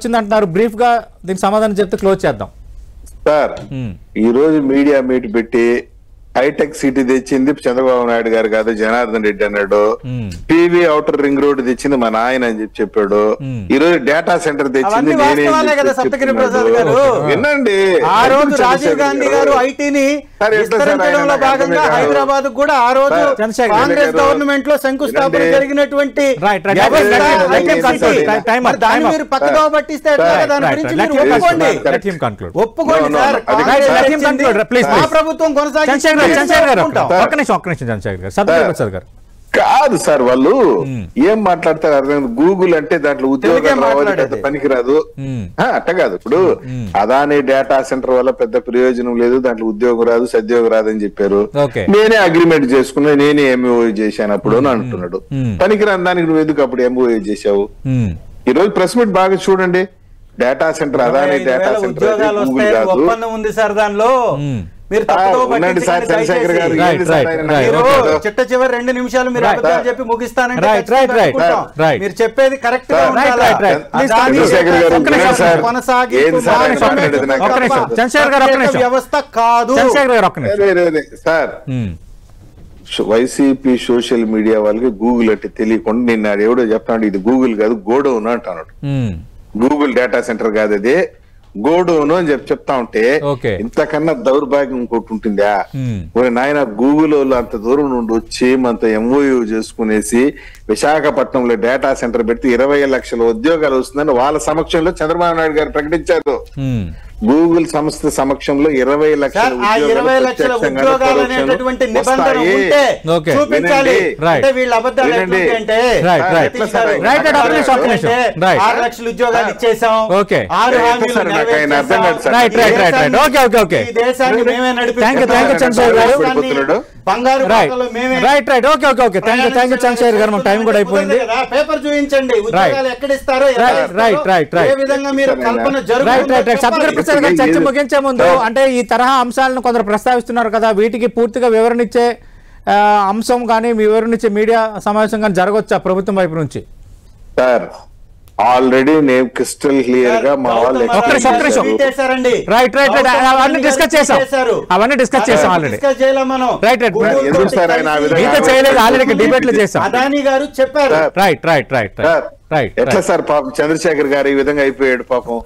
వచ్చిందంటున్నారు brief గా దీనికి సమాధానం చెప్తే క్లోజ్ చేద్దాం సార్. ఈ రోజు మీడియా మీట్ పెట్టి హైటెక్ సిటీ తెచ్చింది చంద్రబాబు నాయుడు గారు కాదు జనార్దన్ రెడ్డి అన్నాడు. పీవీ ఔటర్ రింగ్ రోడ్ తెచ్చింది మా నాయన అని చెప్పాడు. ఈ రోజు డేటా సెంటర్ తెచ్చింది వినండి. ఆ రోజు రాజీవ్ గాంధీ గారు ఐటీని విస్తరించడంలో భాగంగా హైదరాబాద్ కూడా ఆ రోజు కాంగ్రెస్ గవర్నమెంట్ లో శంకుస్థాపన జరిగినటువంటి దాన్ని మీరు పక్కదో పట్టిస్తే దాని గురించి మీరు ఒప్పుకోండి సార్. ఆ ప్రభుత్వం కొనసాగించారు. కాదు సార్, వాళ్ళు ఏం మాట్లాడతారు అర్థం. గూగుల్ అంటే దాంట్లో ఉద్యోగాలు రావాలి, పనికిరాదు. అట్ట కాదు. ఇప్పుడు అదాని డేటా సెంటర్ వల్ల పెద్ద ప్రయోజనం లేదు, దాంట్లో ఉద్యోగం రాదు, సద్యోగం రాదని చెప్పారు. నేనే అగ్రిమెంట్ చేసుకున్నా, నేనే ఎంఓఏ చేశాను అప్పుడు అని అంటున్నాడు. పనికిరాని దానికి నువ్వు ఎందుకు అప్పుడు ఎంఓఏ చేశావు? ఈ రోజు ప్రెస్ మీట్ బాగా చూడండి. Data centre Adani data centre ఒప్పందం ఉంది సార్. దానిలో మీరు చిట్ట చివరి 2 నిమిషాలు మీరు అబద్ధాలు చెప్పి ముగిస్తానంటే మీరు చెప్పేది కరెక్ట్ గా వ్యవస్థ కాదు సార్. వైసీపీ సోషల్ మీడియా వాళ్ళకి గూగుల్ అంటే తెలియకుండా నిన్న ఎవడో చెప్తాడు ఇది గూగుల్ కాదు గోడౌన్ అంటున్నాడు. గూగుల్ డేటా సెంటర్ కాదు, అదే గోడౌన్ అని చెప్తా ఉంటే ఇంతకన్నా దౌర్భాగ్యం ఇంకోటి ఉంటుందా? నాయన గూగుల్ వాళ్ళు అంత దూరం నుండి వచ్చి మనతో ఎంఓయూ చేసుకునేసి విశాఖపట్నంలో డేటా సెంటర్ పెడితే 20 లక్షల ఉద్యోగాలు వస్తుందని వాళ్ళ సమక్షంలో చంద్రబాబు నాయుడు గారు ప్రకటించారు. గూగుల్ సంస్థ సమక్షంలో 20 లక్షల ఉద్యోగాలు అనేటటువంటి నిబంధన ఉంటే చూపించాలి. అంటే వీళ్ళ అబద్ధాలు అంటే 6 లక్షల ఉద్యోగాలు ఇచ్చేసాం, 6 హామీలు ఈ దేశాన్ని మేమే నడిపిస్తున్నాం, బంగారు పేపర్ చూపించండి, ఉద్యోగాలు ఎక్కడ ఇస్తారో ఏ విధంగా మీరు కల్పన జరుగుతుంది. చర్చ ముగించే ముందు అంటే ఈ తరహా అంశాలను కొందరు ప్రస్తావిస్తున్నారు కదా, వీటికి పూర్తిగా వివరణ ఇచ్చే అంశం కానీ వివరణ ఇచ్చే మీడియా సమావేశం కానీ జరగవచ్చా ప్రభుత్వం వైపు నుంచి? సార్ ఆల్రెడీ నేను క్రిస్టల్ క్లియర్ గా మా వాళ్ళు అవన్నీ డిస్కస్ చేసాం ఆల్రెడీ. ఆల్రెడీ డిబేట్ లో చేసాం. అదాని గారు చెప్పారు. ఎట్లా సార్ పాపం చంద్రశేఖర్ గారు ఈ విధంగా అయిపోయాడు పాపం.